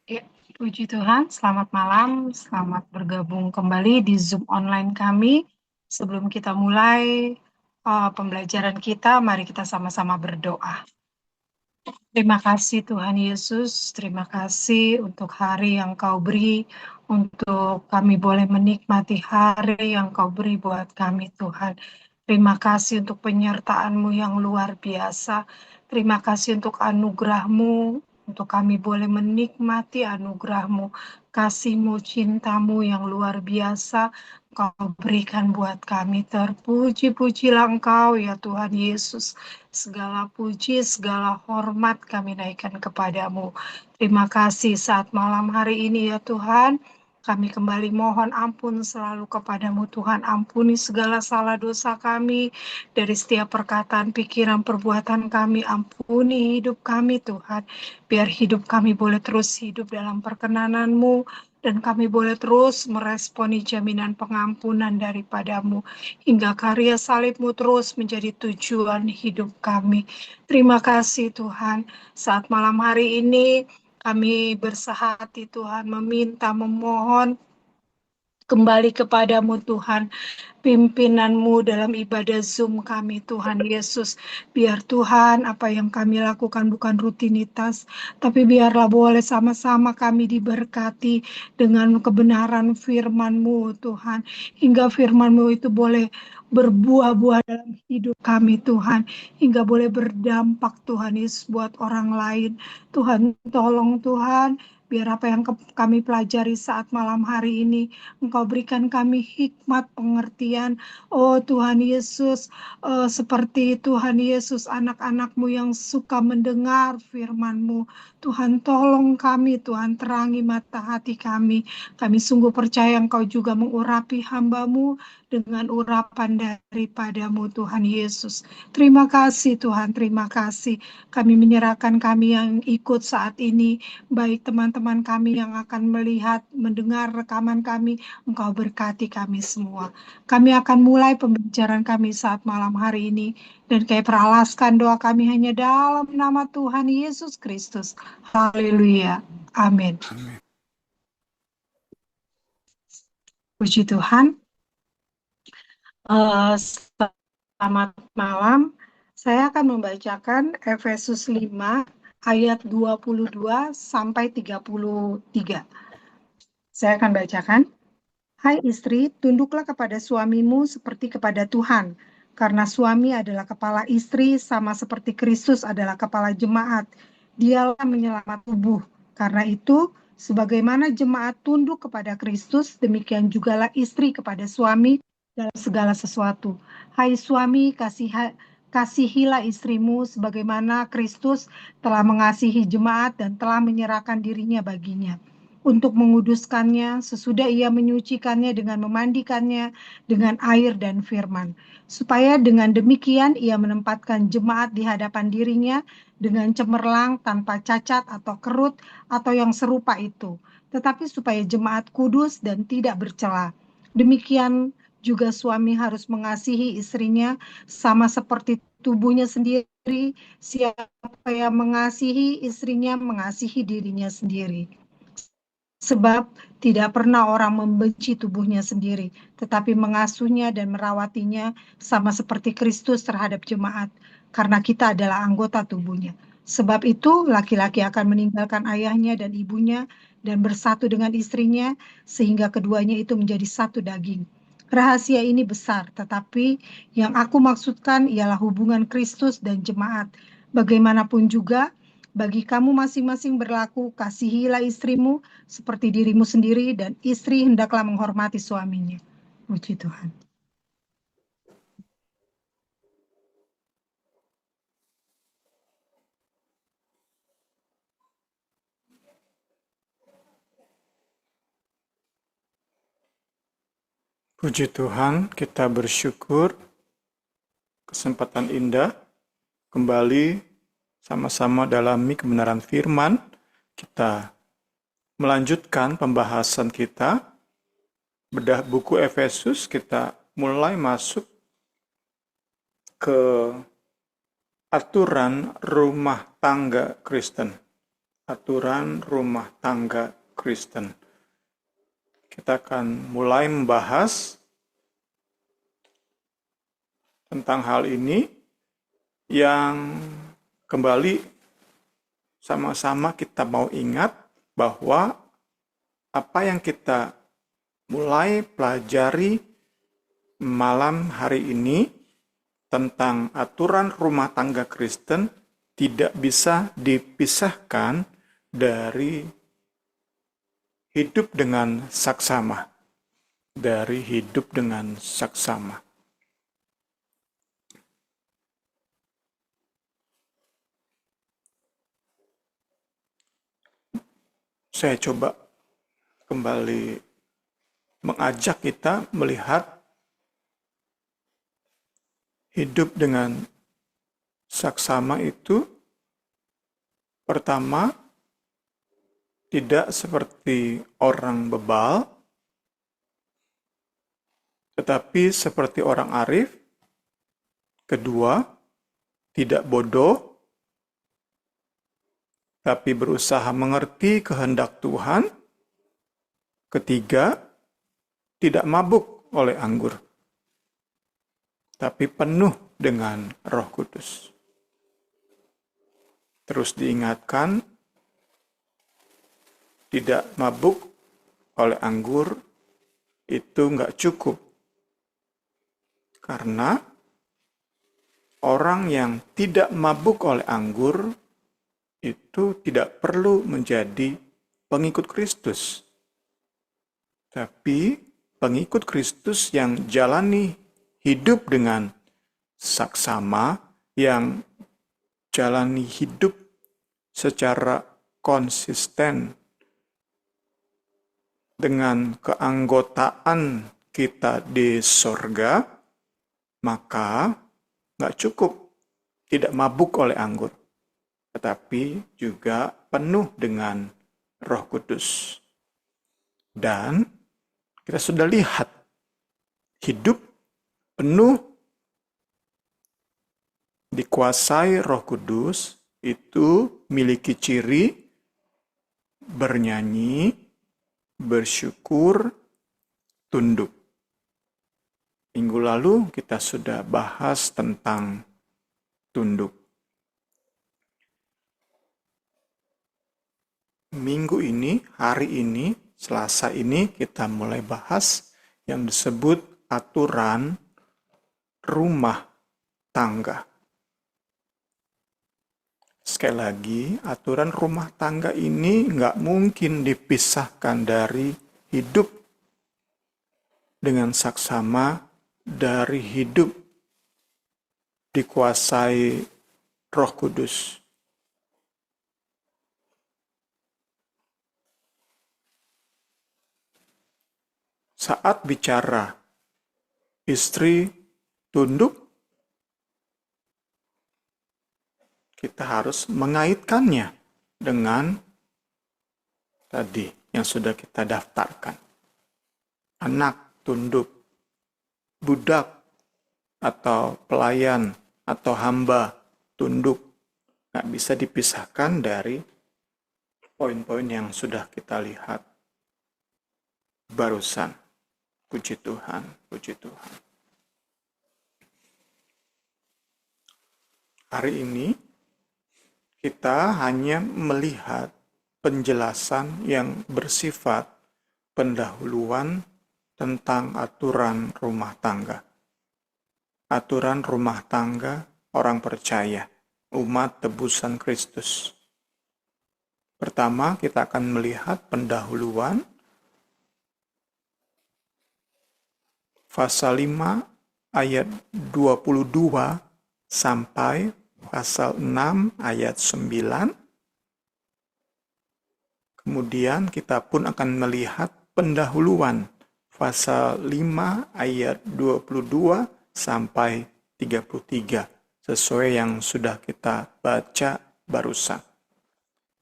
Ya, puji Tuhan, selamat malam, selamat bergabung kembali di Zoom online kami. Sebelum kita mulai pembelajaran kita, mari kita sama-sama berdoa. Terima kasih Tuhan Yesus, terima kasih untuk hari yang Kau beri, untuk kami boleh menikmati hari yang Kau beri buat kami Tuhan. Terima kasih untuk penyertaan-Mu yang luar biasa. Terima kasih untuk anugerah-Mu, untuk kami boleh menikmati anugerah-Mu, kasih-Mu, cinta-Mu yang luar biasa. Kau berikan buat kami. Terpuji-pujilah Engkau ya Tuhan Yesus. Segala puji, segala hormat kami naikkan kepadamu. Terima kasih saat malam hari ini ya Tuhan. Kami kembali mohon ampun selalu kepadamu Tuhan. Ampuni segala salah dosa kami dari setiap perkataan, pikiran, perbuatan kami. Ampuni hidup kami Tuhan. Biar hidup kami boleh terus hidup dalam perkenananmu. Dan kami boleh terus meresponi jaminan pengampunan daripadamu hingga karya salibmu terus menjadi tujuan hidup kami. Terima kasih Tuhan, saat malam hari ini kami bersahati Tuhan, meminta, memohon kembali kepadamu Tuhan, pimpinanmu dalam ibadah Zoom kami Tuhan Yesus. Biar Tuhan apa yang kami lakukan bukan rutinitas, tapi biarlah boleh sama-sama kami diberkati dengan kebenaran firman-Mu Tuhan. Hingga firman-Mu itu boleh berbuah-buah dalam hidup kami Tuhan. Hingga boleh berdampak Tuhan Yesus buat orang lain. Tuhan tolong Tuhan, biar apa yang kami pelajari saat malam hari ini Engkau berikan kami hikmat pengertian. Oh Tuhan Yesus, seperti Tuhan Yesus, anak-anak-Mu yang suka mendengar firman-Mu. Tuhan tolong kami, Tuhan terangi mata hati kami. Kami sungguh percaya Engkau juga mengurapi hamba-Mu dengan urapan daripadamu Tuhan Yesus. Terima kasih Tuhan, terima kasih. Kami menyerahkan kami yang ikut saat ini, baik teman-teman kami yang akan melihat, mendengar rekaman kami, Engkau berkati kami semua. Kami akan mulai pembicaraan kami saat malam hari ini. Dan kami peralaskan doa kami hanya dalam nama Tuhan Yesus Kristus. Haleluya. Amin. Amin. Puji Tuhan. Selamat malam. Saya akan membacakan Efesus 5 ayat 22 sampai 33. Saya akan bacakan. Hai istri, tunduklah kepada suamimu seperti kepada Tuhan, karena suami adalah kepala istri sama seperti Kristus adalah kepala jemaat. Dialah menyelamat tubuh. Karena itu, sebagaimana jemaat tunduk kepada Kristus, demikian jugalah istri kepada suami dalam segala sesuatu. Hai suami, kasihilah istrimu sebagaimana Kristus telah mengasihi jemaat dan telah menyerahkan dirinya baginya untuk menguduskannya sesudah ia menyucikannya dengan memandikannya dengan air dan firman. Supaya dengan demikian ia menempatkan jemaat di hadapan dirinya dengan cemerlang tanpa cacat atau kerut atau yang serupa itu. Tetapi supaya jemaat kudus dan tidak bercela. Demikian juga suami harus mengasihi istrinya sama seperti tubuhnya sendiri. Siapa yang mengasihi istrinya mengasihi dirinya sendiri. Sebab tidak pernah orang membenci tubuhnya sendiri, tetapi mengasuhnya dan merawatinya sama seperti Kristus terhadap jemaat, karena kita adalah anggota tubuhnya. Sebab itu laki-laki akan meninggalkan ayahnya dan ibunya dan bersatu dengan istrinya, sehingga keduanya itu menjadi satu daging. Rahasia ini besar, tetapi yang aku maksudkan ialah hubungan Kristus dan jemaat. Bagaimanapun juga, bagi kamu masing-masing berlaku, kasihilah istrimu seperti dirimu sendiri dan istri hendaklah menghormati suaminya. Puji Tuhan. Puji Tuhan, kita bersyukur kesempatan indah kembali sama-sama dalami kebenaran firman. Kita melanjutkan pembahasan kita bedah buku Efesus. Kita mulai masuk ke aturan rumah tangga Kristen. aturan rumah tangga Kristen. Kita akan mulai membahas tentang hal ini yang kembali sama-sama kita mau ingat bahwa apa yang kita mulai pelajari malam hari ini tentang aturan rumah tangga Kristen tidak bisa dipisahkan dari hidup dengan saksama. Dari hidup dengan saksama. Saya coba kembali mengajak kita melihat hidup dengan saksama itu pertama tidak seperti orang bebal, tetapi seperti orang arif. Kedua, tidak bodoh, tapi berusaha mengerti kehendak Tuhan. Ketiga, tidak mabuk oleh anggur, tapi penuh dengan Roh Kudus. Terus diingatkan, tidak mabuk oleh anggur itu nggak cukup. Karena orang yang tidak mabuk oleh anggur itu tidak perlu menjadi pengikut Kristus. Tapi pengikut Kristus yang jalani hidup dengan saksama, yang jalani hidup secara konsisten dengan keanggotaan kita di sorga, maka nggak cukup tidak mabuk oleh anggur, tetapi juga penuh dengan Roh Kudus. Dan kita sudah lihat hidup penuh dikuasai Roh Kudus itu miliki ciri bernyanyi, bersyukur, tunduk. Minggu lalu kita sudah bahas tentang tunduk. Minggu ini, hari ini, Selasa ini kita mulai bahas yang disebut aturan rumah tangga. Sekali lagi, aturan rumah tangga ini nggak mungkin dipisahkan dari hidup dengan saksama, dari hidup dikuasai Roh Kudus. Saat bicara istri tunduk, kita harus mengaitkannya dengan tadi yang sudah kita daftarkan. Anak tunduk, budak atau pelayan atau hamba tunduk. Nggak bisa dipisahkan dari poin-poin yang sudah kita lihat barusan. Puji Tuhan, puji Tuhan. Hari ini kita hanya melihat penjelasan yang bersifat pendahuluan tentang aturan rumah tangga. Aturan rumah tangga orang percaya, umat tebusan Kristus. Pertama, kita akan melihat pendahuluan pasal 5 ayat 22 sampai pasal 6 ayat 9. Kemudian kita pun akan melihat pendahuluan pasal 5 ayat 22 sampai 33 sesuai yang sudah kita baca barusan.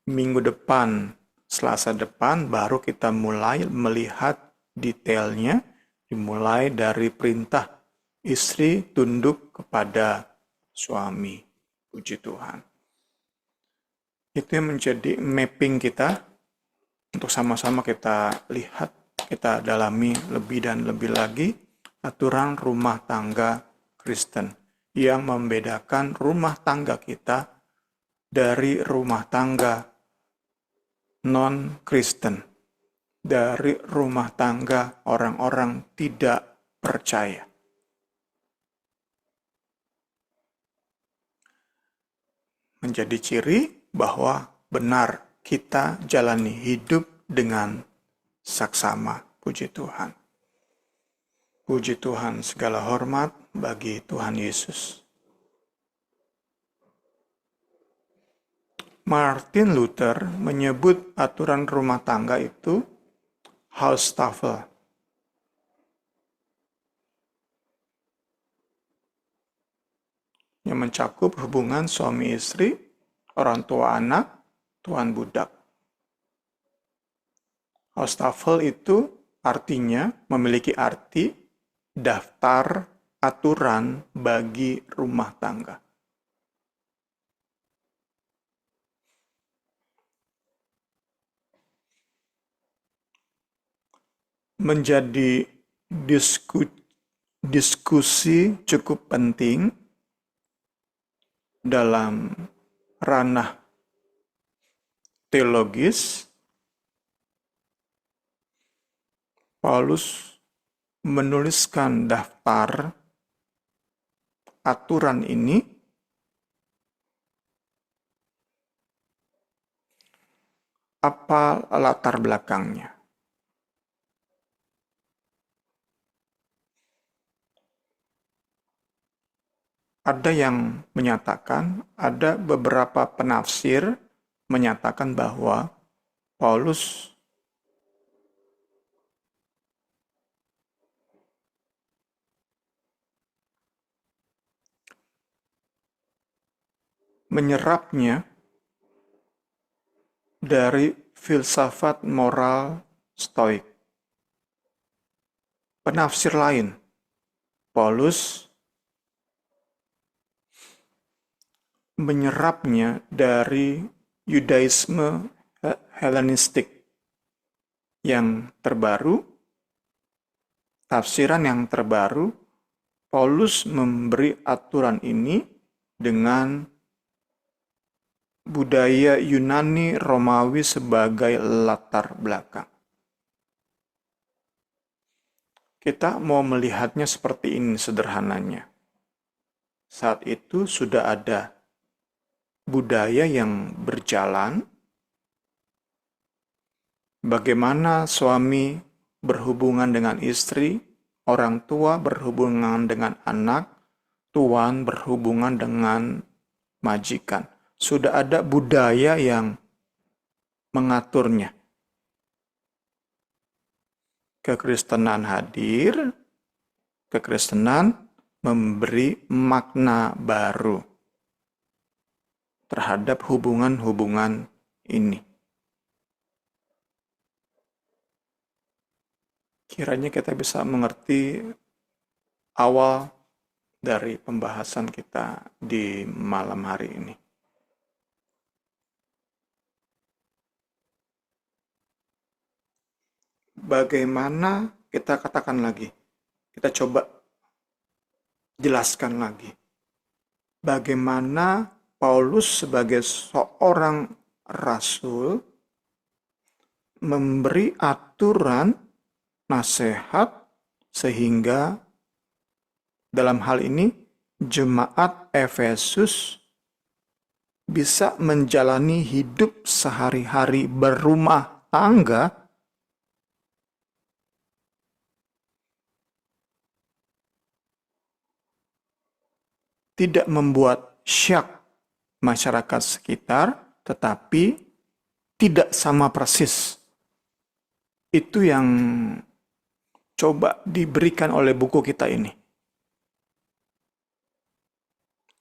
Minggu depan, Selasa depan baru kita mulai melihat detailnya, dimulai dari perintah istri tunduk kepada suami. Puji Tuhan. Itu yang menjadi mapping kita untuk sama-sama kita lihat, kita dalami lebih dan lebih lagi aturan rumah tangga Kristen yang membedakan rumah tangga kita dari rumah tangga non-Kristen, dari rumah tangga orang-orang tidak percaya. Menjadi ciri bahwa benar kita jalani hidup dengan saksama. Puji Tuhan. Puji Tuhan, segala hormat bagi Tuhan Yesus. Martin Luther menyebut aturan rumah tangga itu Haustafel. Yang mencakup hubungan suami istri, orang tua anak, tuan budak. Haustafel itu artinya memiliki arti daftar aturan bagi rumah tangga. Menjadi diskusi cukup penting dalam ranah teologis. Paulus menuliskan daftar aturan ini apa latar belakangnya. Ada yang menyatakan, ada beberapa penafsir menyatakan bahwa Paulus menyerapnya dari filsafat moral Stoik. Penafsir lain, Paulus menyerapnya dari Yudaisme Helenistik yang terbaru. Tafsiran yang terbaru, Paulus memberi aturan ini dengan budaya Yunani Romawi sebagai latar belakang. Kita mau melihatnya seperti ini sederhananya. Saat itu sudah ada budaya yang berjalan, bagaimana suami berhubungan dengan istri, orang tua berhubungan dengan anak, tuan berhubungan dengan majikan. Sudah ada budaya yang mengaturnya. Kekristenan hadir, kekristenan memberi makna baru terhadap hubungan-hubungan ini. Kiranya kita bisa mengerti awal dari pembahasan kita di malam hari ini. Bagaimana kita katakan lagi, kita coba jelaskan lagi. Bagaimana Paulus sebagai seorang rasul memberi aturan, nasihat, sehingga dalam hal ini jemaat Efesus bisa menjalani hidup sehari-hari berumah tangga tidak membuat syak masyarakat sekitar, tetapi tidak sama persis. Itu yang coba diberikan oleh buku kita ini.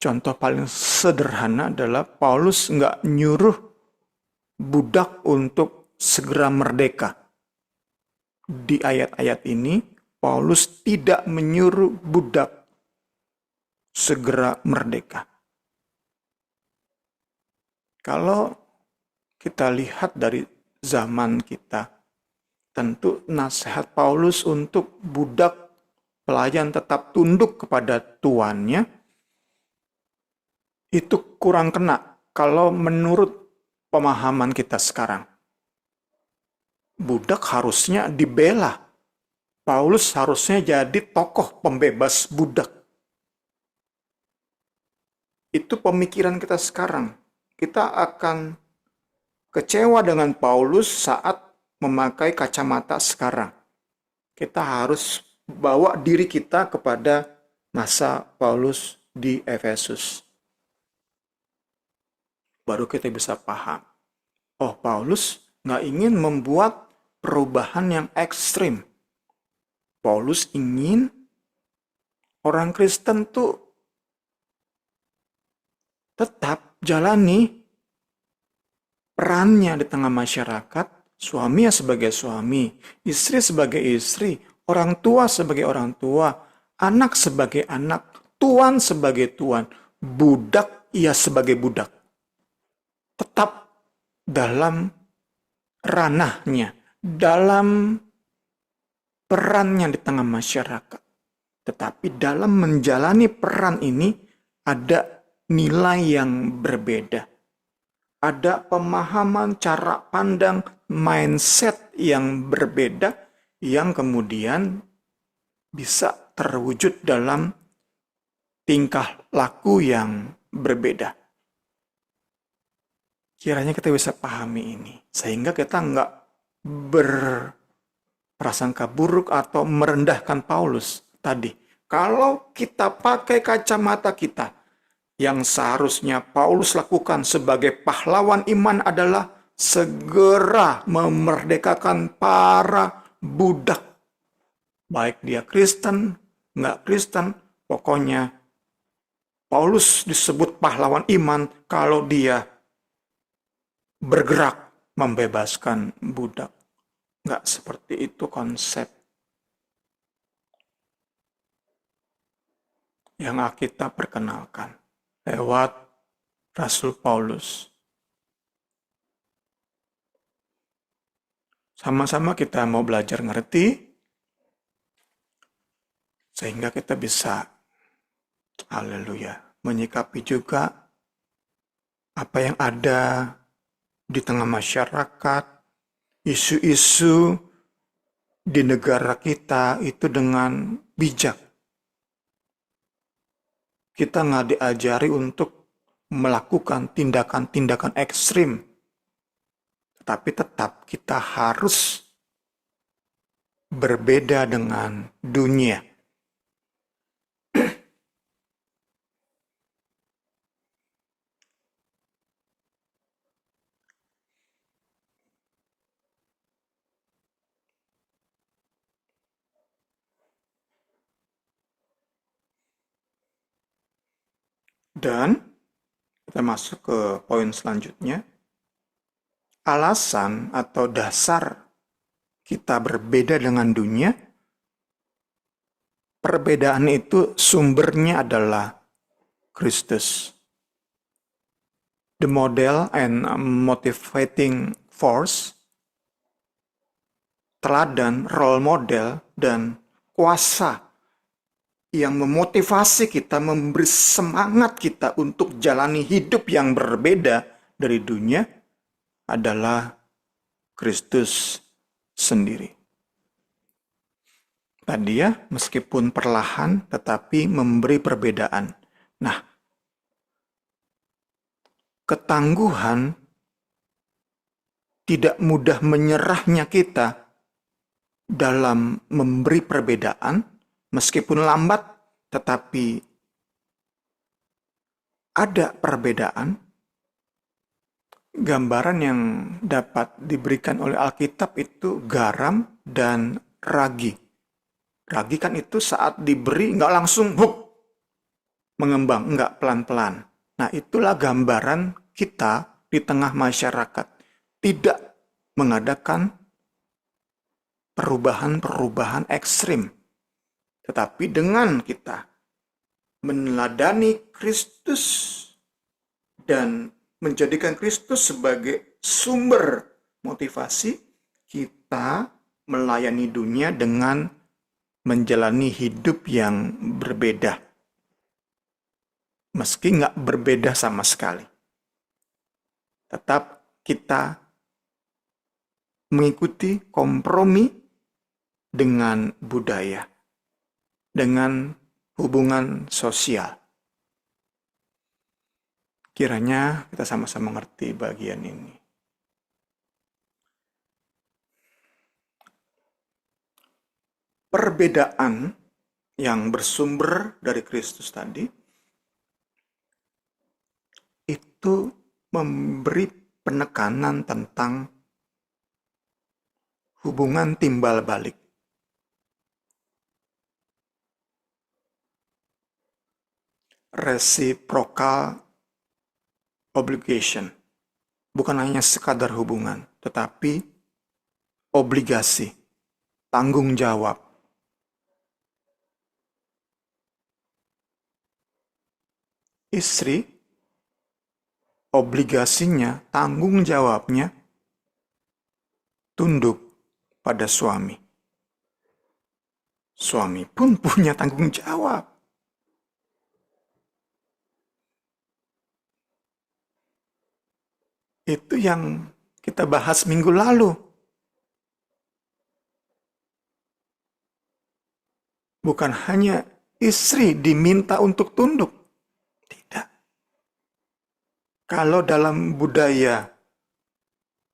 Contoh paling sederhana adalah Paulus nggak nyuruh budak untuk segera merdeka. Di ayat-ayat ini, Paulus tidak menyuruh budak segera merdeka. Kalau kita lihat dari zaman kita, tentu nasihat Paulus untuk budak pelayan tetap tunduk kepada tuannya itu kurang kena kalau menurut pemahaman kita sekarang. Budak harusnya dibela. Paulus harusnya jadi tokoh pembebas budak. Itu pemikiran kita sekarang. Kita akan kecewa dengan Paulus saat memakai kacamata sekarang. Kita harus bawa diri kita kepada masa Paulus di Efesus. Baru kita bisa paham. Oh, Paulus nggak ingin membuat perubahan yang ekstrim. Paulus ingin orang Kristen tuh tetap jalani perannya di tengah masyarakat, suami sebagai suami, istri sebagai istri, orang tua sebagai orang tua, anak sebagai anak, tuan sebagai tuan, budak ia sebagai budak. Tetap dalam ranahnya, dalam perannya di tengah masyarakat. Tetapi dalam menjalani peran ini ada nilai yang berbeda. Ada pemahaman, cara pandang, mindset yang berbeda yang kemudian bisa terwujud dalam tingkah laku yang berbeda. Kiranya kita bisa pahami ini, sehingga kita nggak berprasangka buruk atau merendahkan Paulus tadi. Kalau kita pakai kacamata kita, yang seharusnya Paulus lakukan sebagai pahlawan iman adalah segera memerdekakan para budak. Baik dia Kristen, nggak Kristen, pokoknya Paulus disebut pahlawan iman kalau dia bergerak membebaskan budak. Nggak seperti itu konsep yang Alkitab perkenalkan lewat Rasul Paulus. Sama-sama kita mau belajar ngerti, sehingga kita bisa, haleluya, menyikapi juga apa yang ada di tengah masyarakat, isu-isu di negara kita itu dengan bijak. Kita nggak diajari untuk melakukan tindakan-tindakan ekstrim, tetapi tetap kita harus berbeda dengan dunia. Dan kita masuk ke poin selanjutnya. Alasan atau dasar kita berbeda dengan dunia, perbedaan itu sumbernya adalah Kristus. The model and motivating force, teladan, role model, dan kuasa yang memotivasi kita, memberi semangat kita untuk jalani hidup yang berbeda dari dunia adalah Kristus sendiri. Tadi ya, meskipun perlahan tetapi memberi perbedaan. Nah, ketangguhan, tidak mudah menyerahnya kita dalam memberi perbedaan, meskipun lambat, tetapi ada perbedaan. Gambaran yang dapat diberikan oleh Alkitab itu garam dan ragi. Ragi kan itu saat diberi nggak langsung mengembang, nggak pelan-pelan. Nah, itulah gambaran kita di tengah masyarakat. Tidak mengadakan perubahan-perubahan ekstrim. Tetapi dengan kita meneladani Kristus dan menjadikan Kristus sebagai sumber motivasi kita melayani dunia dengan menjalani hidup yang berbeda. Meski nggak berbeda sama sekali. Tetap kita mengikuti kompromi dengan budaya, dengan hubungan sosial. Kiranya kita sama-sama mengerti bagian ini. Perbedaan yang bersumber dari Kristus tadi itu memberi penekanan tentang hubungan timbal balik. Reciprocal obligation. Bukan hanya sekadar hubungan, tetapi obligasi, tanggung jawab. Istri, obligasinya, tanggung jawabnya, tunduk pada suami. Suami pun punya tanggung jawab. Itu yang kita bahas minggu lalu. Bukan hanya istri diminta untuk tunduk. Tidak. Kalau dalam budaya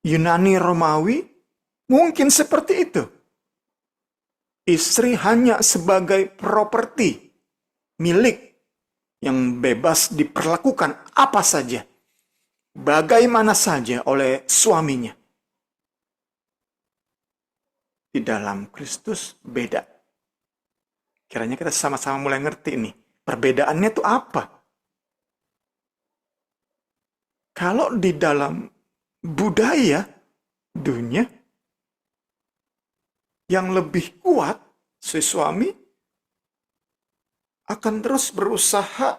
Yunani Romawi, mungkin seperti itu. Istri hanya sebagai properti, milik yang bebas diperlakukan apa saja, bagaimana saja oleh suaminya. Di dalam Kristus beda. Kiranya kita sama-sama mulai ngerti nih, perbedaannya itu apa? Kalau di dalam budaya dunia, yang lebih kuat, si suami akan terus berusaha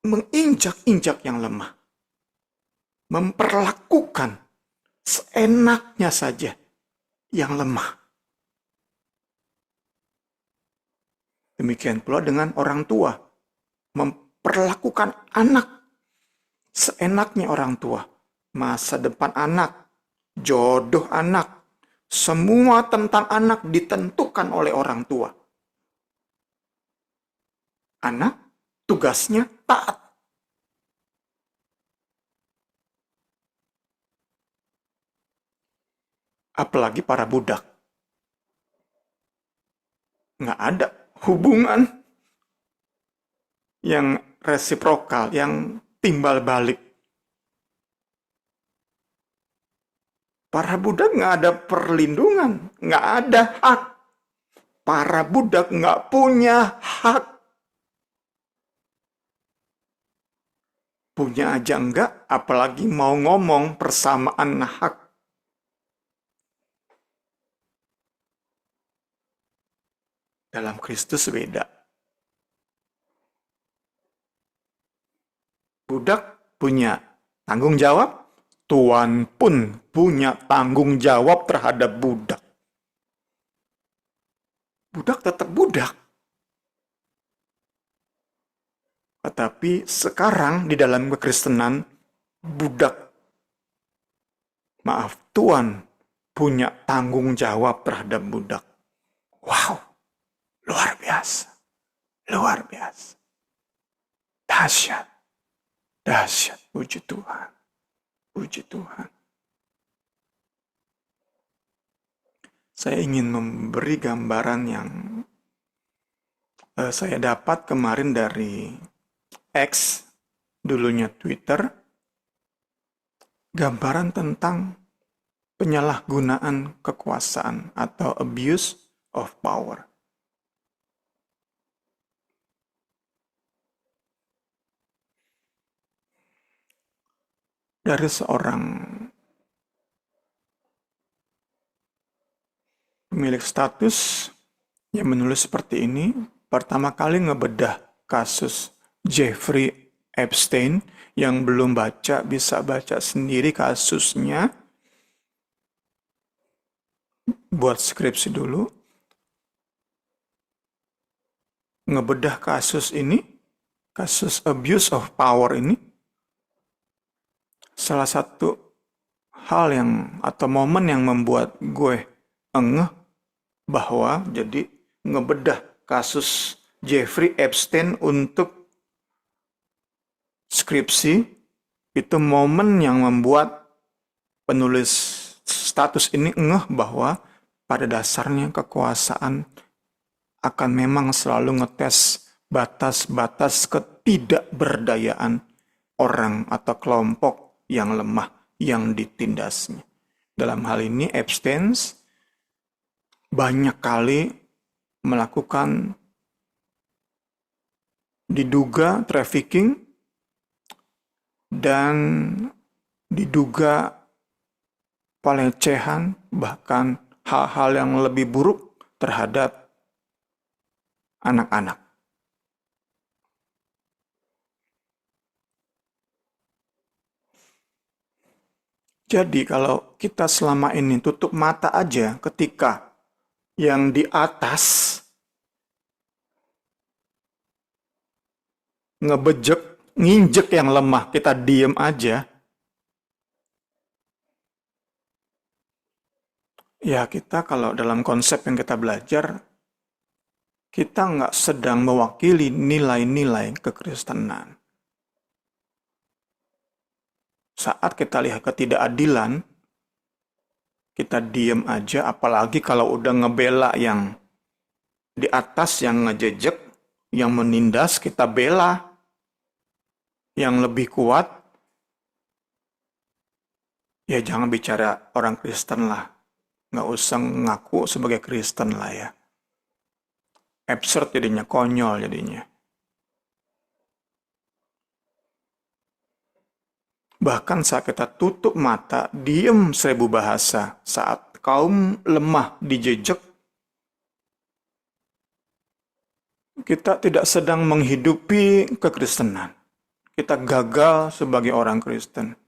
menginjak-injak yang lemah. Memperlakukan seenaknya saja yang lemah. Demikian pula dengan orang tua. Memperlakukan anak seenaknya orang tua. Masa depan anak, jodoh anak, semua tentang anak ditentukan oleh orang tua. Anak tugasnya taat. Apalagi para budak. Nggak ada hubungan yang resiprokal, yang timbal balik. Para budak nggak ada perlindungan, nggak ada hak. Para budak nggak punya hak. Punya aja enggak, apalagi mau ngomong persamaan hak. Dalam Kristus beda. Budak punya tanggung jawab, tuan pun punya tanggung jawab terhadap budak. Budak tetap budak. Tetapi sekarang di dalam kekristenan, tuan punya tanggung jawab terhadap budak. Wow, luar biasa. Luar biasa. Dahsyat. Dahsyat. Puji Tuhan. Puji Tuhan. Saya ingin memberi gambaran yang saya dapat kemarin dari X, dulunya Twitter, gambaran tentang penyalahgunaan kekuasaan atau abuse of power. Dari seorang pemilik status yang menulis seperti ini, pertama kali ngebedah kasus Jeffrey Epstein. Yang belum baca bisa baca sendiri kasusnya, buat skripsi dulu, ngebedah kasus ini, kasus abuse of power ini. Salah satu hal yang atau momen yang membuat gue engeh bahwa jadi ngebedah kasus Jeffrey Epstein untuk skripsi, itu momen yang membuat penulis status ini ngeh bahwa pada dasarnya kekuasaan akan memang selalu ngetes batas-batas ketidakberdayaan orang atau kelompok yang lemah yang ditindasnya. Dalam hal ini Epstein banyak kali melakukan diduga trafficking dan diduga pelecehan, bahkan hal-hal yang lebih buruk terhadap anak-anak. Jadi kalau kita selama ini tutup mata aja ketika yang di atas ngebejek, nginjek yang lemah, kita diem aja, ya kita kalau dalam konsep yang kita belajar, kita nggak sedang mewakili nilai-nilai kekristenan. Saat kita lihat ketidakadilan, kita diem aja, apalagi kalau udah ngebela yang di atas, yang ngejejek, yang menindas, kita bela yang lebih kuat. Ya jangan bicara orang Kristen lah. Nggak usah ngaku sebagai Kristen lah ya. Absurd jadinya, konyol jadinya. Bahkan saat kita tutup mata, diem 1000 bahasa, saat kaum lemah dijejek, kita tidak sedang menghidupi kekristenan. Kita gagal sebagai orang Kristen.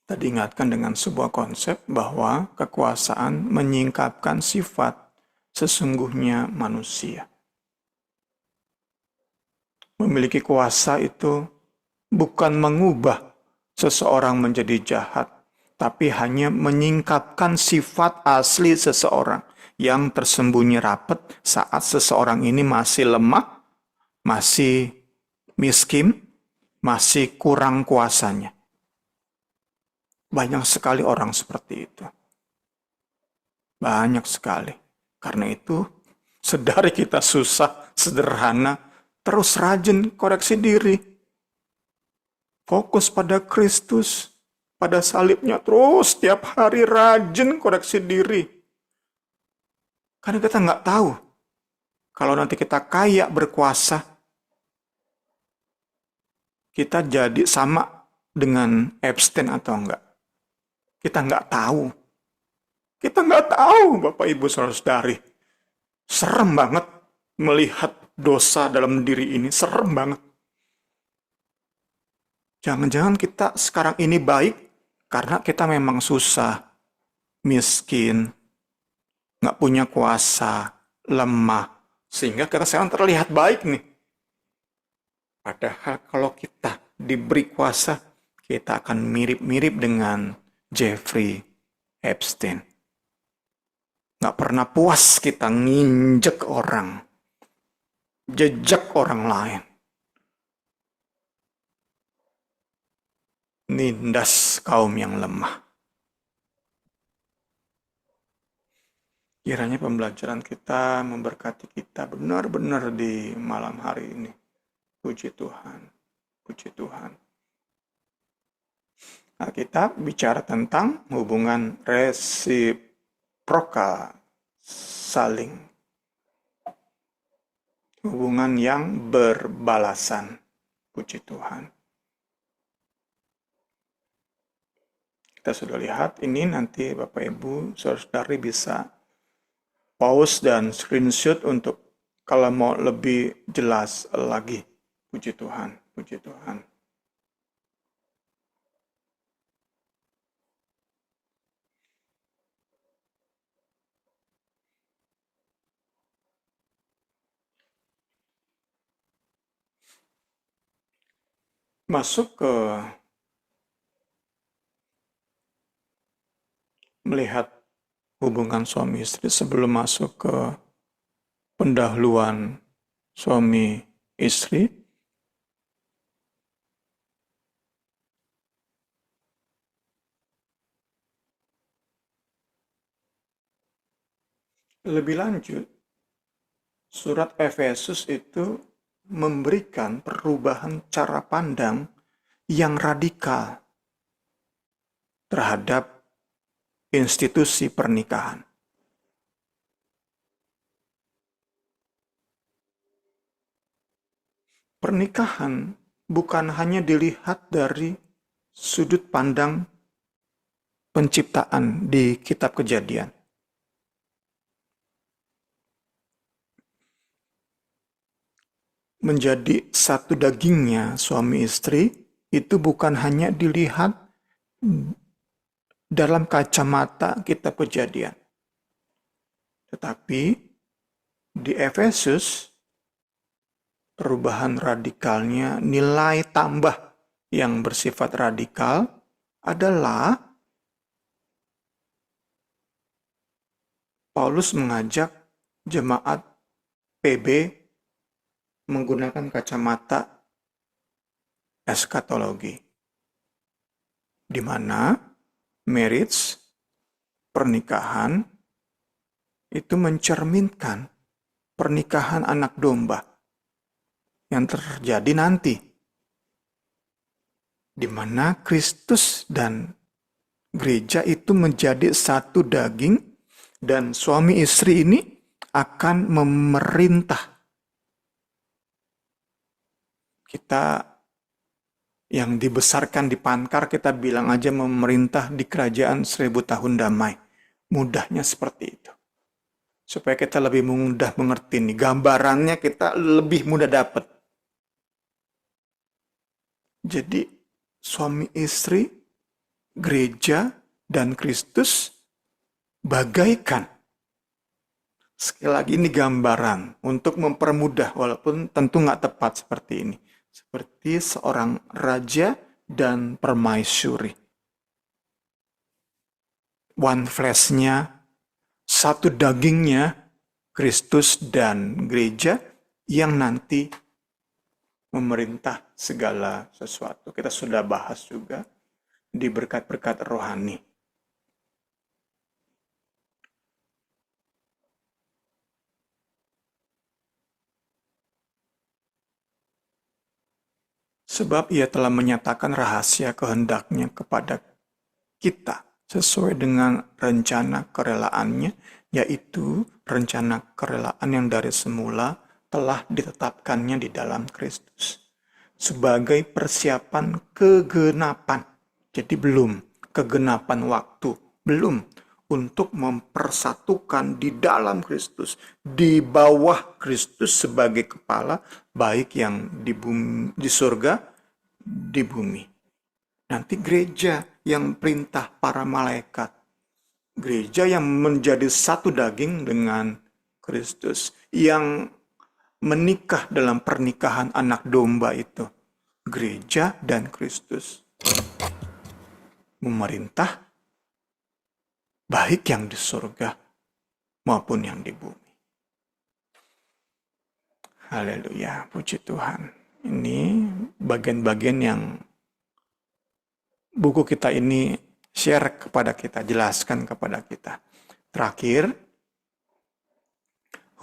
Kita diingatkan dengan sebuah konsep bahwa kekuasaan menyingkapkan sifat sesungguhnya manusia. Memiliki kuasa itu bukan mengubah seseorang menjadi jahat, tapi hanya menyingkapkan sifat asli seseorang yang tersembunyi rapat saat seseorang ini masih lemah, masih miskin, masih kurang kuasanya. Banyak sekali orang seperti itu. Banyak sekali. Karena itu, sedari kita susah, sederhana, terus rajin koreksi diri. Fokus pada Kristus, pada salibnya, terus tiap hari rajin koreksi diri. Karena kita nggak tahu, kalau nanti kita kaya berkuasa, kita jadi sama dengan Epstein atau enggak. Kita nggak tahu. Kita nggak tahu, Bapak Ibu Saudara-saudari. Serem banget melihat dosa dalam diri ini. Serem banget. Jangan-jangan kita sekarang ini baik karena kita memang susah, miskin, nggak punya kuasa, lemah. Sehingga kita sekarang terlihat baik nih. Padahal kalau kita diberi kuasa, kita akan mirip-mirip dengan Jeffrey Epstein. Nggak pernah puas kita nginjek orang, jejak orang lain. Nindas kaum yang lemah. Kiranya pembelajaran kita memberkati kita benar-benar di malam hari ini. Puji Tuhan. Puji Tuhan. Alkitab bicara tentang hubungan resiprokal, saling. Hubungan yang berbalasan. Puji Tuhan. Kita sudah lihat ini, nanti Bapak Ibu Saudara-saudari bisa pause dan screenshot untuk kalau mau lebih jelas lagi. Puji Tuhan, puji Tuhan. Masuk ke melihat hubungan suami istri sebelum masuk ke pendahuluan suami istri. Lebih lanjut, surat Efesus itu memberikan perubahan cara pandang yang radikal terhadap institusi pernikahan. Pernikahan bukan hanya dilihat dari sudut pandang penciptaan di kitab Kejadian. Menjadi satu dagingnya suami istri itu bukan hanya dilihat dalam kacamata kitab Kejadian. Tetapi di Efesus perubahan radikalnya, nilai tambah yang bersifat radikal adalah Paulus mengajak jemaat PB menggunakan kacamata eskatologi, di mana marriage, pernikahan, itu mencerminkan pernikahan anak domba yang terjadi nanti, di mana Kristus dan gereja itu menjadi satu daging, dan suami istri ini akan memerintah. Kita yang dibesarkan di Pankar, kita bilang aja memerintah di kerajaan 1000 tahun damai. Mudahnya seperti itu. Supaya kita lebih mudah mengerti nih, gambarannya kita lebih mudah dapat. Jadi suami istri, gereja, dan Kristus bagaikan. Sekali lagi ini gambaran untuk mempermudah, walaupun tentu nggak tepat seperti ini. Seperti seorang raja dan permaisuri. One flesh-nya, satu dagingnya, Kristus dan gereja yang nanti memerintah segala sesuatu. Kita sudah bahas juga di berkat-berkat rohani. Sebab ia telah menyatakan rahasia kehendaknya kepada kita sesuai dengan rencana kerelaannya, yaitu rencana kerelaan yang dari semula telah ditetapkannya di dalam Kristus sebagai persiapan kegenapan. Jadi belum kegenapan waktu, belum, untuk mempersatukan di dalam Kristus, di bawah Kristus sebagai kepala, baik yang di bumi, di surga, di bumi. Nanti gereja yang perintah para malaikat, gereja yang menjadi satu daging dengan Kristus, yang menikah dalam pernikahan anak domba itu, gereja dan Kristus memerintah baik yang di surga maupun yang di bumi. Haleluya, puji Tuhan. Ini bagian-bagian yang buku kita ini share kepada kita, jelaskan kepada kita. Terakhir,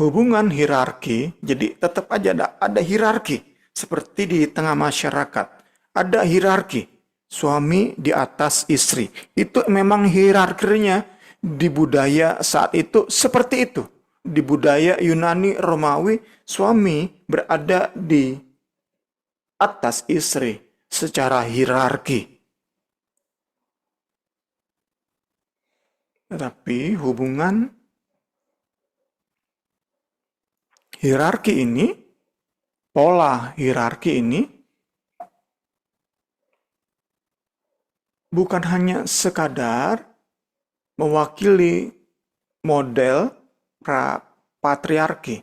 hubungan hierarki, jadi tetap aja ada hierarki. Seperti di tengah masyarakat, ada hierarki. Suami di atas istri. Itu memang hierarkinya di budaya saat itu seperti itu. Di budaya Yunani, Romawi, suami berada di atas istri secara hierarki. Tetapi hubungan hierarki ini, pola hierarki ini bukan hanya sekadar mewakili model patriarki.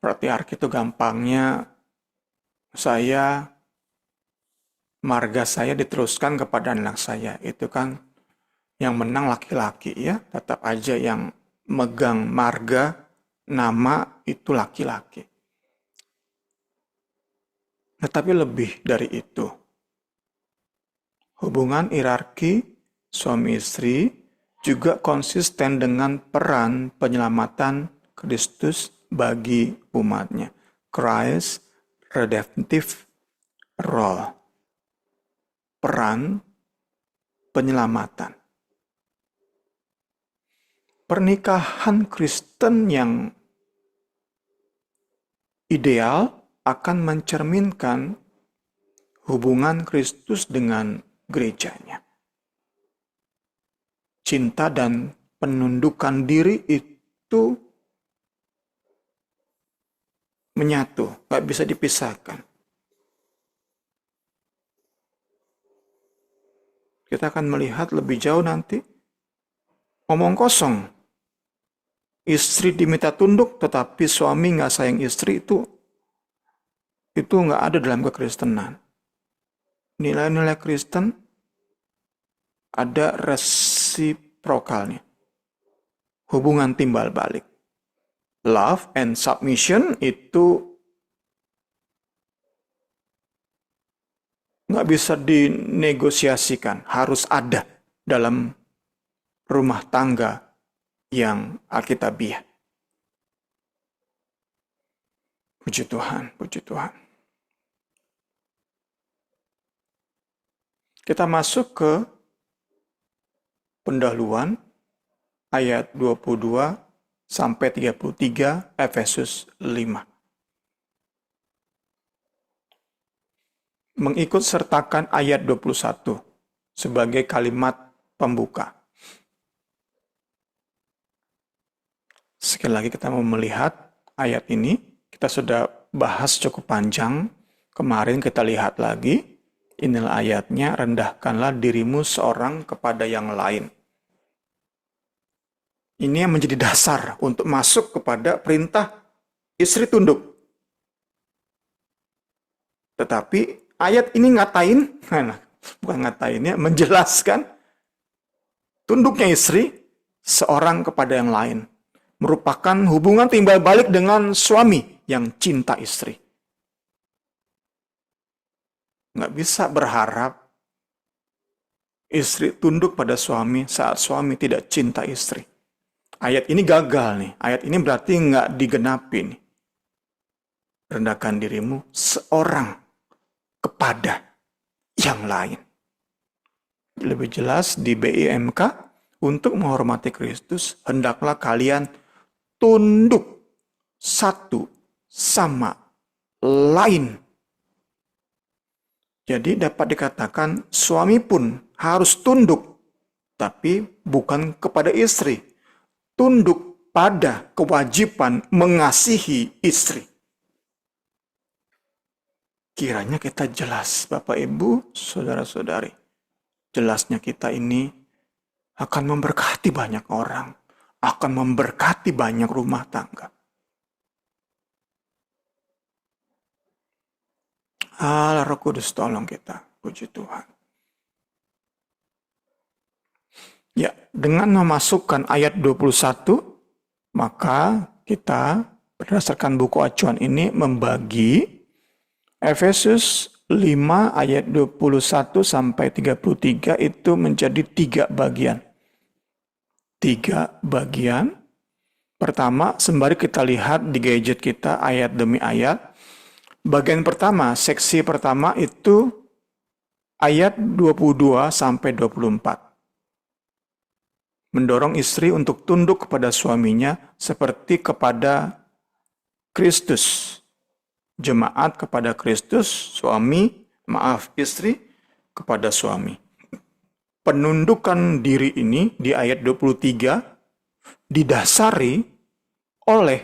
Patriarki itu gampangnya marga saya diteruskan kepada anak saya. Itu kan yang menang laki-laki ya. Tetap aja yang megang marga, nama itu laki-laki. Tetapi lebih dari itu. Hubungan hierarki suami istri juga konsisten dengan peran penyelamatan Kristus bagi umatnya. Christ redemptive role. Peran penyelamatan. Pernikahan Kristen yang ideal akan mencerminkan hubungan Kristus dengan gerejanya. Cinta dan penundukan diri itu menyatu, gak bisa dipisahkan. Kita akan melihat lebih jauh nanti. Omong kosong. Istri diminta tunduk, tetapi suami gak sayang istri itu gak ada dalam kekristenan. Nilai-nilai Kristen ada resiprokalnya. Hubungan timbal balik. Love and submission itu nggak bisa dinegosiasikan, harus ada dalam rumah tangga yang alkitabiah. Puji Tuhan, puji Tuhan. Kita masuk ke pendahuluan ayat 22 sampai 33 Efesus 5. Mengikut sertakan ayat 21 sebagai kalimat pembuka. Sekali lagi kita mau melihat ayat ini. Kita sudah bahas cukup panjang. Kemarin kita lihat lagi. Inilah ayatnya, rendahkanlah dirimu seorang kepada yang lain. Ini yang menjadi dasar untuk masuk kepada perintah istri tunduk. Tetapi ayat ini menjelaskan tunduknya istri seorang kepada yang lain. Merupakan hubungan timbal balik dengan suami yang cinta istri. Nggak bisa berharap istri tunduk pada suami saat suami tidak cinta istri. Ayat ini gagal nih. Ayat ini berarti nggak digenapi nih. Rendahkan dirimu seorang kepada yang lain. Lebih jelas di BIMK, untuk menghormati Kristus, hendaklah kalian tunduk satu sama lain. Jadi dapat dikatakan suami pun harus tunduk, tapi bukan kepada istri. Tunduk pada kewajiban mengasihi istri. Kiranya kita jelas, Bapak Ibu, saudara-saudari. Jelasnya kita ini akan memberkati banyak orang, akan memberkati banyak rumah tangga. Allah Roh Kudus tolong kita, puji Tuhan. Ya, dengan memasukkan ayat 21, maka kita berdasarkan buku acuan ini membagi Efesus 5 ayat 21 sampai 33 itu menjadi 3 bagian. 3 bagian. Pertama, sembari kita lihat di gadget kita ayat demi ayat. Bagian pertama, seksi pertama itu ayat 22 sampai 24. Mendorong istri untuk tunduk kepada suaminya seperti kepada Kristus. Jemaat kepada Kristus, istri kepada suami. Penundukan diri ini di ayat 23 didasari oleh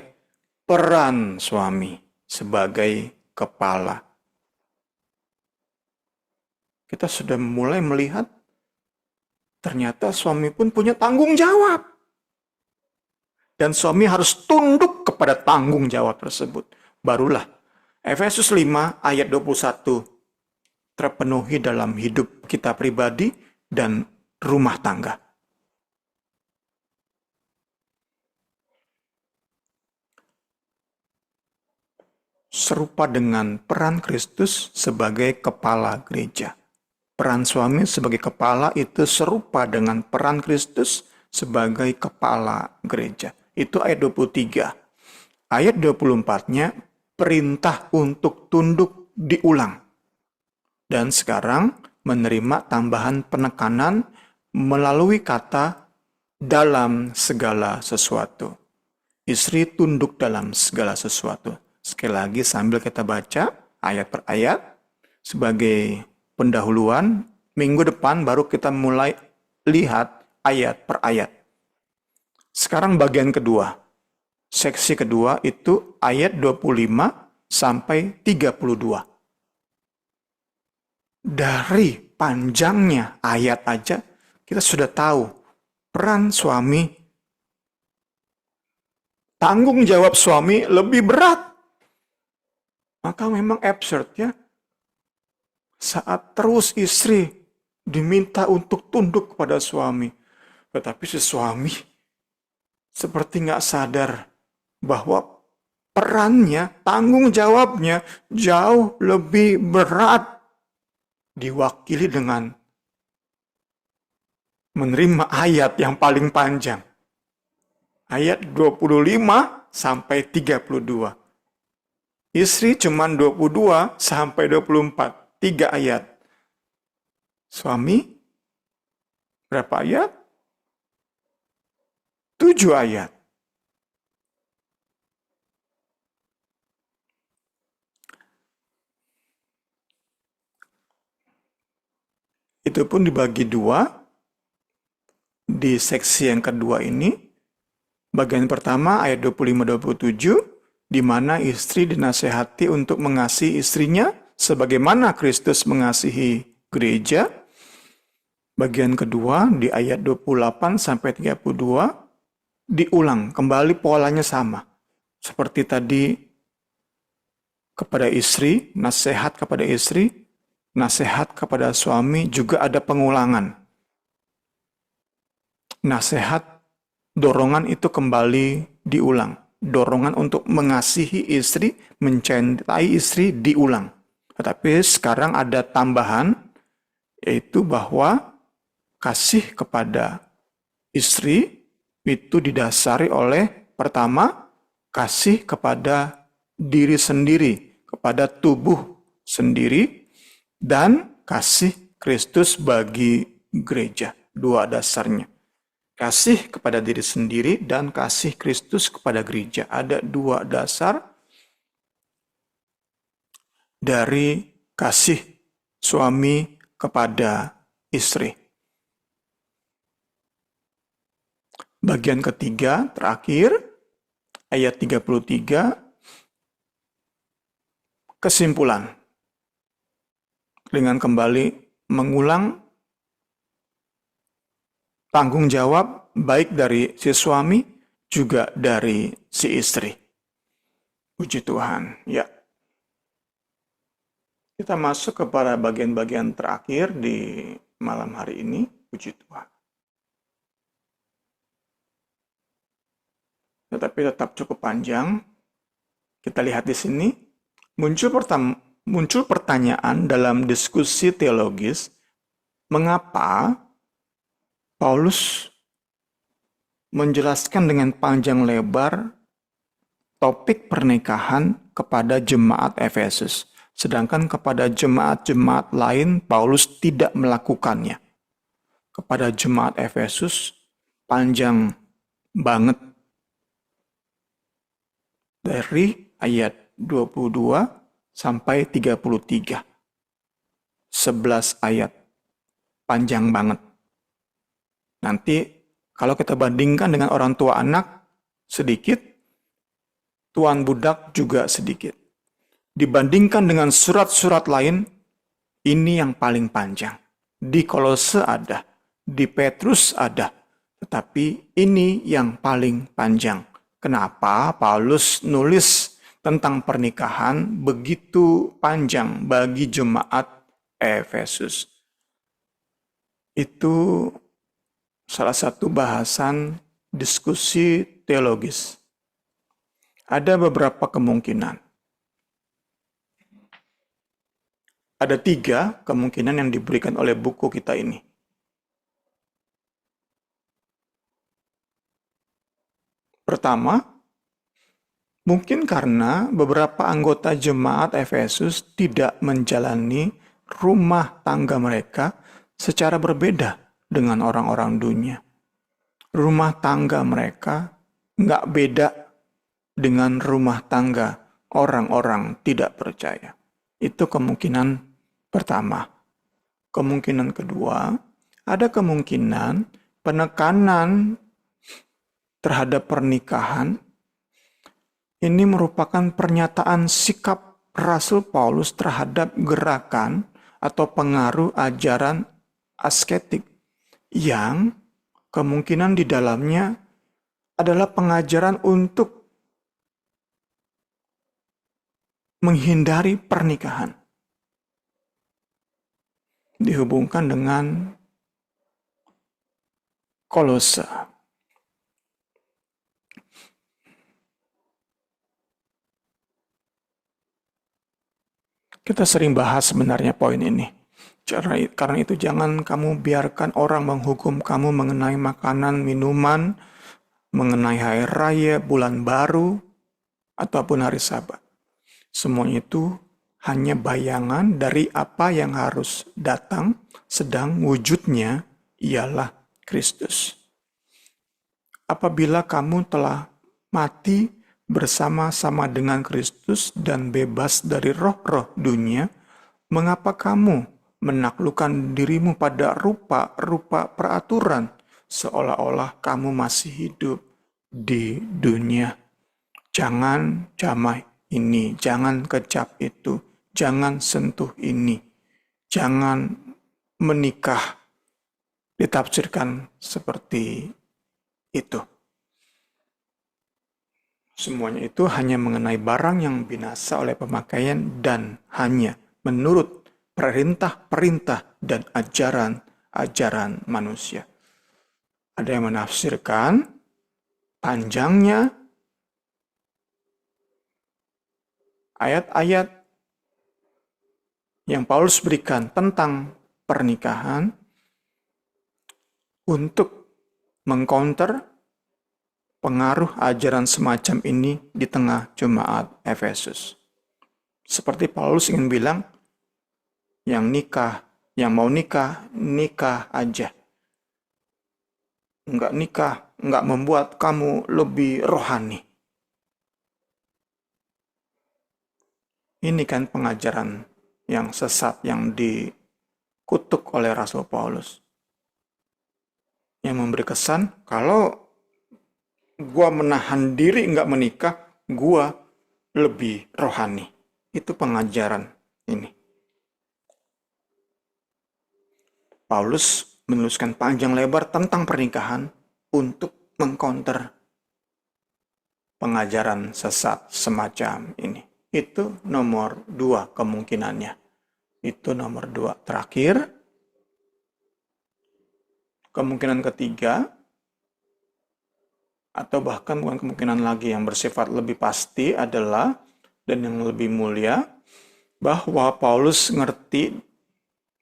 peran suami sebagai kepala. Kita sudah mulai melihat ternyata suami pun punya tanggung jawab. Dan suami harus tunduk kepada tanggung jawab tersebut. Barulah Efesus 5 ayat 21 terpenuhi dalam hidup kita pribadi dan rumah tangga. Serupa dengan peran Kristus sebagai kepala gereja. Peran suami sebagai kepala itu serupa dengan peran Kristus sebagai kepala gereja. Itu ayat 23. Ayat 24-nya perintah untuk tunduk diulang. Dan sekarang menerima tambahan penekanan melalui kata dalam segala sesuatu. Istri tunduk dalam segala sesuatu. Sekali lagi sambil kita baca ayat per ayat sebagai pendahuluan, minggu depan baru kita mulai lihat ayat per ayat. Sekarang bagian kedua. Seksi kedua itu ayat 25 sampai 32. Dari panjangnya ayat aja kita sudah tahu peran suami, tanggung jawab suami lebih berat. Maka memang absurd ya, saat terus istri diminta untuk tunduk kepada suami. Tetapi si suami seperti nggak sadar bahwa perannya, tanggung jawabnya jauh lebih berat. Diwakili dengan menerima ayat yang paling panjang. Ayat 25 sampai 32. Istri cuma 22 sampai 24. 3 ayat. Suami berapa ayat? 7 ayat. Itu pun dibagi dua. Di seksi yang kedua ini, bagian pertama ayat 25-27, di mana istri dinasehati untuk mengasihi istrinya sebagaimana Kristus mengasihi gereja. Bagian kedua di ayat 28 sampai 32 diulang kembali, polanya sama. Seperti tadi kepada istri, nasihat kepada istri, nasihat kepada suami juga ada pengulangan. Nasihat, dorongan itu kembali diulang. Dorongan untuk mengasihi istri, mencintai istri diulang. Tetapi sekarang ada tambahan, yaitu bahwa kasih kepada istri itu didasari oleh pertama, kasih kepada diri sendiri, kepada tubuh sendiri, dan kasih Kristus bagi gereja. Dua dasarnya. Kasih kepada diri sendiri dan kasih Kristus kepada gereja. Ada dua dasar dari kasih suami kepada istri. Bagian ketiga, terakhir, ayat 33, kesimpulan. Dengan kembali mengulang tanggung jawab baik dari si suami juga dari si istri. Puji Tuhan. Ya. Kita masuk kepada bagian-bagian terakhir di malam hari ini. Puji Tuhan. Tetapi tetap cukup panjang. Kita lihat di sini, muncul pertanyaan dalam diskusi teologis, mengapa Paulus menjelaskan dengan panjang lebar topik pernikahan kepada jemaat Efesus, sedangkan kepada jemaat-jemaat lain Paulus tidak melakukannya. Kepada jemaat Efesus panjang banget. Dari ayat 22 sampai 33. 11 ayat. Panjang banget. Nanti Kalau kita bandingkan dengan orang tua anak, sedikit, tuan budak juga sedikit. Dibandingkan dengan surat-surat lain, ini yang paling panjang. Di Kolose ada, di Petrus ada, tetapi ini yang paling panjang. Kenapa Paulus nulis tentang pernikahan begitu panjang bagi jemaat Efesus? Itu salah satu bahasan diskusi teologis. Ada beberapa kemungkinan. Ada 3 kemungkinan yang diberikan oleh buku kita ini. Pertama, mungkin karena beberapa anggota jemaat Efesus tidak menjalani rumah tangga mereka secara berbeda dengan orang-orang dunia. Rumah tangga mereka nggak beda dengan rumah tangga orang-orang tidak percaya. Itu kemungkinan pertama. Kemungkinan kedua, ada kemungkinan penekanan terhadap pernikahan ini merupakan pernyataan sikap Rasul Paulus terhadap gerakan atau pengaruh ajaran asketik yang kemungkinan di dalamnya adalah pengajaran untuk menghindari pernikahan. Dihubungkan dengan Kolose. Kita sering bahas sebenarnya poin ini. Karena itu jangan kamu biarkan orang menghukum kamu mengenai makanan, minuman, mengenai hari raya, bulan baru, ataupun hari Sabat. Semuanya itu hanya bayangan dari apa yang harus datang, sedang wujudnya ialah Kristus. Apabila kamu telah mati bersama-sama dengan Kristus dan bebas dari roh-roh dunia, mengapa kamu menaklukkan dirimu pada rupa-rupa peraturan seolah-olah kamu masih hidup di dunia? Jangan jamah ini, jangan kecap itu, jangan sentuh ini, jangan menikah. Ditafsirkan seperti itu. Semuanya itu hanya mengenai barang yang binasa oleh pemakaian dan hanya menurut perintah-perintah dan ajaran-ajaran manusia. Ada yang menafsirkan panjangnya ayat-ayat yang Paulus berikan tentang pernikahan untuk mengcounter pengaruh ajaran semacam ini di tengah jemaat Efesus. Seperti Paulus ingin bilang, yang mau nikah, nikah aja. Enggak nikah, enggak membuat kamu lebih rohani. Ini kan pengajaran yang sesat yang dikutuk oleh Rasul Paulus. Yang memberi kesan, kalau gua menahan diri enggak menikah, gua lebih rohani. Itu pengajaran ini. Paulus menuliskan panjang lebar tentang pernikahan untuk mengcounter pengajaran sesat semacam ini. Itu nomor 2 kemungkinannya. Itu nomor 2. Terakhir, kemungkinan ketiga, atau bahkan bukan kemungkinan lagi yang bersifat lebih pasti adalah, dan yang lebih mulia, bahwa Paulus ngerti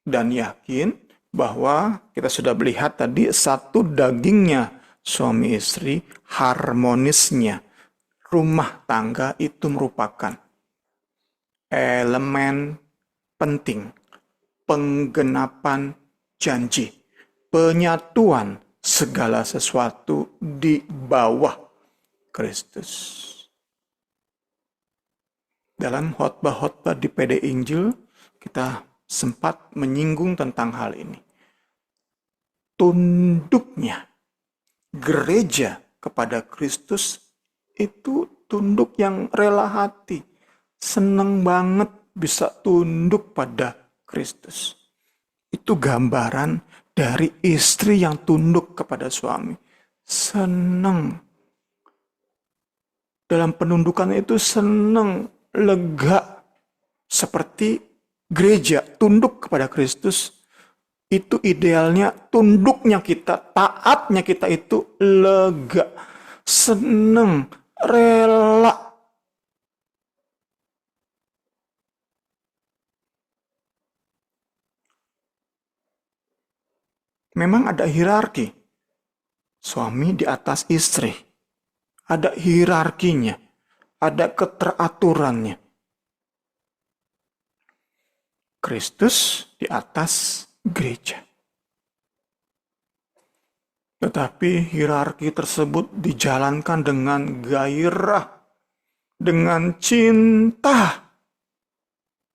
dan yakin bahwa kita sudah melihat tadi satu dagingnya suami istri, harmonisnya rumah tangga itu merupakan elemen penting penggenapan janji, penyatuan segala sesuatu di bawah Kristus. Dalam khotbah-khotbah di PD Injil, kita sempat menyinggung tentang hal ini. Tunduknya gereja kepada Kristus itu tunduk yang rela hati. Seneng banget bisa tunduk pada Kristus. Itu gambaran dari istri yang tunduk kepada suami. Seneng. Dalam penundukan itu seneng, lega. Seperti gereja tunduk kepada Kristus. Itu idealnya tunduknya kita, taatnya kita itu lega, seneng, rela. Memang ada hierarki. Suami di atas istri. Ada hierarkinya. Ada keteraturannya. Kristus di atas gereja. Tetapi hierarki tersebut dijalankan dengan gairah, dengan cinta.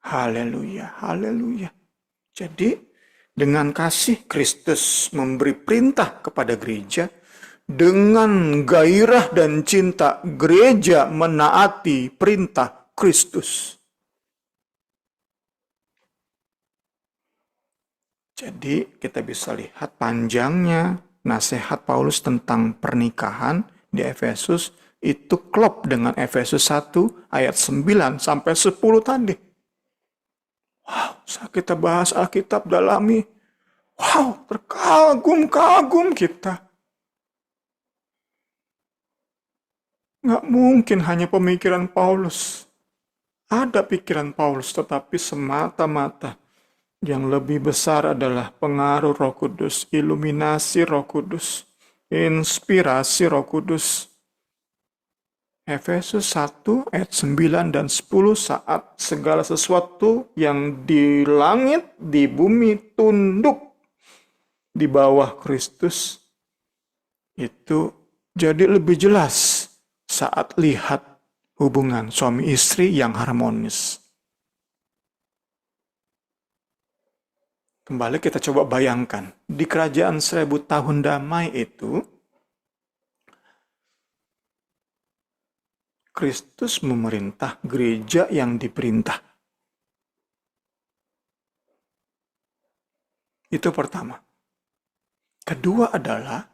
Haleluya, haleluya. Jadi dengan kasih Kristus memberi perintah kepada gereja, dengan gairah dan cinta gereja menaati perintah Kristus. Jadi kita bisa lihat panjangnya nasihat Paulus tentang pernikahan di Efesus itu klop dengan Efesus 1 ayat 9 sampai 10 tadi. Wow, saat kita bahas Alkitab dalami, wow, terkagum-kagum kita. Nggak mungkin hanya pemikiran Paulus. Ada pikiran Paulus, tetapi semata-mata yang lebih besar adalah pengaruh Roh Kudus, iluminasi Roh Kudus, inspirasi Roh Kudus. Efesus 1 ayat 9 dan 10 saat segala sesuatu yang di langit, di bumi tunduk di bawah Kristus. Itu jadi lebih jelas saat lihat hubungan suami istri yang harmonis. Kembali kita coba bayangkan, di kerajaan 1000 tahun damai itu, Kristus memerintah, gereja yang diperintah. Itu pertama. Kedua adalah,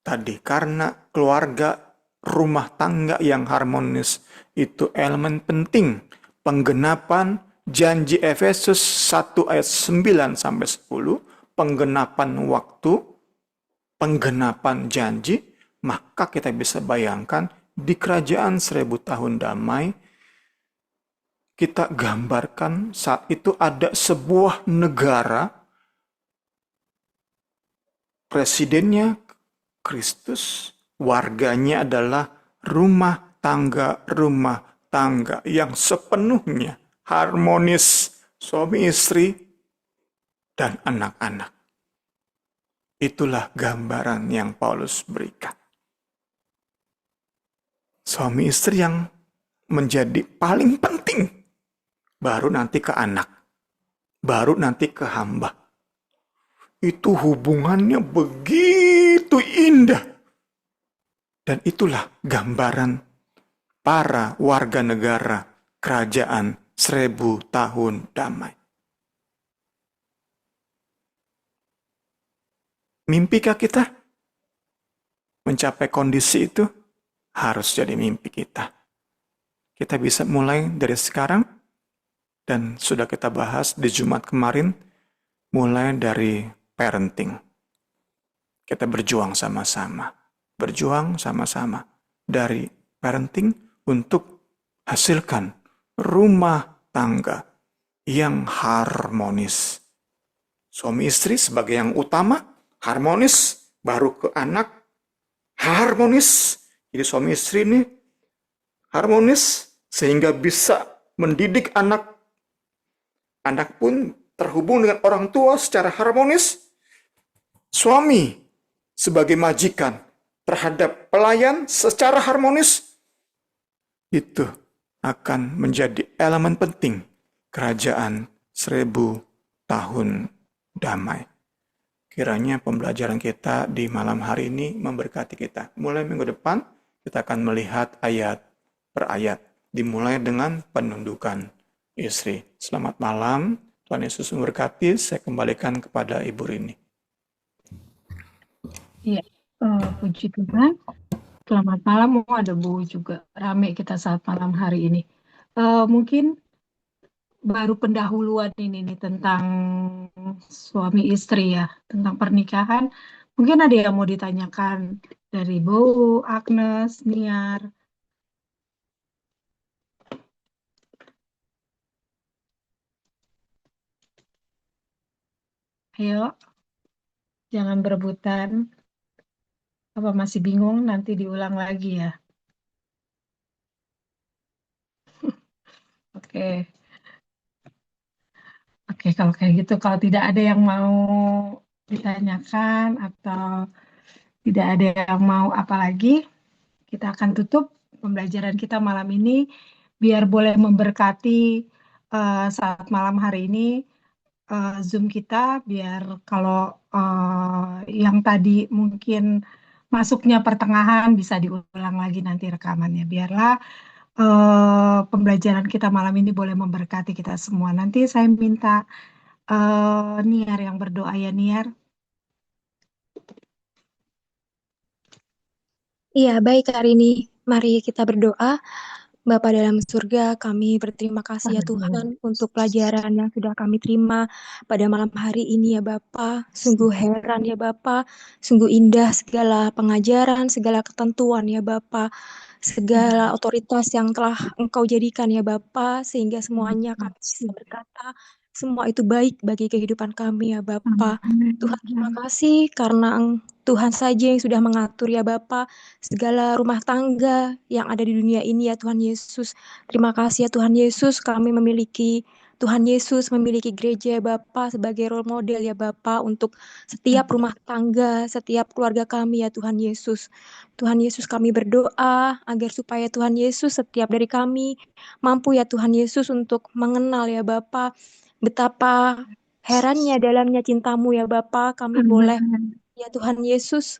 tadi karena keluarga rumah tangga yang harmonis itu elemen penting penggenapan janji Efesus 1 ayat 9 sampai 10, penggenapan waktu, penggenapan janji, maka kita bisa bayangkan di kerajaan 1000 tahun damai, kita gambarkan saat itu ada sebuah negara, presidennya Kristus, warganya adalah rumah tangga yang sepenuhnya harmonis, suami istri, dan anak-anak. Itulah gambaran yang Paulus berikan. Suami istri yang menjadi paling penting, baru nanti ke anak, baru nanti ke hamba. Itu hubungannya begitu indah. Dan itulah gambaran para warga negara kerajaan 1000 tahun damai. Mimpikah kita mencapai kondisi itu? Harus jadi mimpi kita. Kita bisa mulai dari sekarang, dan sudah kita bahas di Jumat kemarin, mulai dari parenting. Kita berjuang sama-sama. Berjuang sama-sama dari parenting untuk hasilkan rumah tangga yang harmonis. Suami istri sebagai yang utama, harmonis, baru ke anak, harmonis. Jadi suami istri ini harmonis sehingga bisa mendidik anak. Anak pun terhubung dengan orang tua secara harmonis. Suami sebagai majikan terhadap pelayan secara harmonis. Itu akan menjadi elemen penting kerajaan 1000 tahun damai. Kiranya pembelajaran kita di malam hari ini memberkati kita. Mulai minggu depan, kita akan melihat ayat per ayat. Dimulai dengan penundukan istri. Selamat malam, Tuhan Yesus memberkati. Saya kembalikan kepada Ibu Rini. Iya, puji Tuhan. Selamat malam, ada Bu juga. Rame kita saat malam hari ini. Mungkin baru pendahuluan ini nih tentang suami istri ya, tentang pernikahan. Mungkin ada yang mau ditanyakan dari Bu, Agnes, Niar. Ayo, jangan berebutan. Apa masih bingung? Nanti diulang lagi ya. Oke, oke kalau kayak gitu, kalau tidak ada yang mau ditanyakan atau tidak ada yang mau apa lagi, kita akan tutup pembelajaran kita malam ini biar boleh memberkati saat malam hari ini Zoom kita biar kalau yang tadi mungkin masuknya pertengahan bisa diulang lagi nanti rekamannya. Biarlah pembelajaran kita malam ini boleh memberkati kita semua. Nanti saya minta Niar yang berdoa ya Niar. Iya, baik hari ini. Mari kita berdoa. Bapa dalam surga, kami berterima kasih ya Tuhan untuk pelajaran yang sudah kami terima pada malam hari ini ya Bapa. Sungguh heran ya Bapa, sungguh indah segala pengajaran, segala ketentuan ya Bapa, segala otoritas yang telah Engkau jadikan ya Bapa, sehingga semuanya kami bisa berkata, semua itu baik bagi kehidupan kami ya Bapa. Tuhan terima kasih karena Tuhan saja yang sudah mengatur ya Bapa segala rumah tangga yang ada di dunia ini ya Tuhan Yesus. Terima kasih ya Tuhan Yesus, kami memiliki Tuhan Yesus memiliki gereja ya Bapa sebagai role model ya Bapa untuk setiap rumah tangga, setiap keluarga kami ya Tuhan Yesus. Tuhan Yesus kami berdoa agar supaya Tuhan Yesus setiap dari kami mampu ya Tuhan Yesus untuk mengenal ya Bapa betapa herannya dalamnya cintamu ya Bapa, kami boleh ya Tuhan Yesus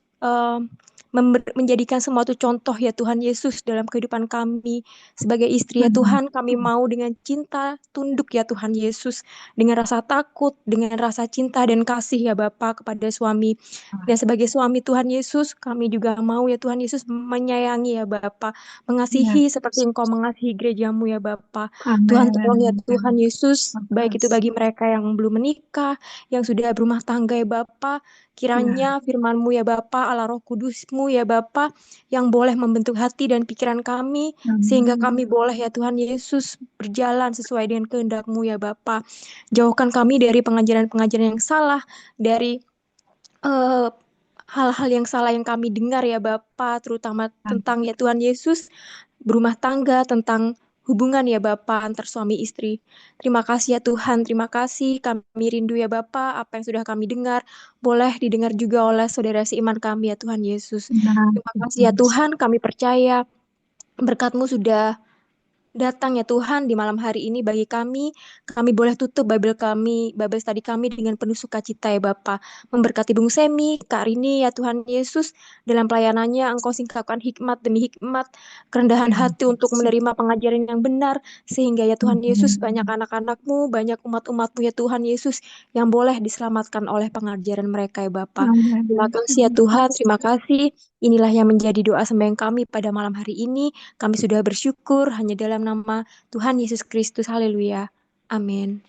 menjadikan semua itu contoh ya Tuhan Yesus dalam kehidupan kami sebagai istri ya Tuhan, kami mau dengan cinta tunduk ya Tuhan Yesus, dengan rasa takut, dengan rasa cinta dan kasih ya Bapa kepada suami. Dan sebagai suami Tuhan Yesus, kami juga mau ya Tuhan Yesus menyayangi ya Bapa, mengasihi seperti Engkau mengasihi gerejamu ya Bapa. Tuhan tolong ya Tuhan Yesus, baik itu bagi mereka yang belum menikah, yang sudah berumah tangga ya Bapa, kiranya firman-Mu ya Bapa, Allah Roh Kudus-Mu ya Bapa, yang boleh membentuk hati dan pikiran kami, sehingga kami boleh ya Tuhan Yesus berjalan sesuai dengan kehendak-Mu ya Bapa. Jauhkan kami dari pengajaran-pengajaran yang salah, dari eh, hal-hal yang salah yang kami dengar ya Bapa, terutama tentang ya Tuhan Yesus, berumah tangga, tentang hubungan ya Bapa antar suami istri. Terima kasih ya Tuhan, terima kasih. Kami rindu ya Bapa, apa yang sudah kami dengar, boleh didengar juga oleh saudara seiman kami ya Tuhan Yesus. Terima kasih ya Tuhan, kami percaya berkat-Mu sudah datang ya Tuhan di malam hari ini bagi kami. Kami boleh tutup Bible study kami dengan penuh sukacita ya Bapa. Memberkati Bung Semi, Kak Rini ya Tuhan Yesus. Dalam pelayanannya Engkau singkapkan hikmat demi hikmat, kerendahan hati untuk menerima pengajaran yang benar. Sehingga ya Tuhan Yesus banyak anak-anak-Mu, banyak umat-umat-Mu ya Tuhan Yesus yang boleh diselamatkan oleh pengajaran mereka ya Bapa. Terima kasih ya Tuhan, terima kasih. Inilah yang menjadi doa sembahyang kami pada malam hari ini. Kami sudah bersyukur hanya dalam nama Tuhan Yesus Kristus. Haleluya. Amin.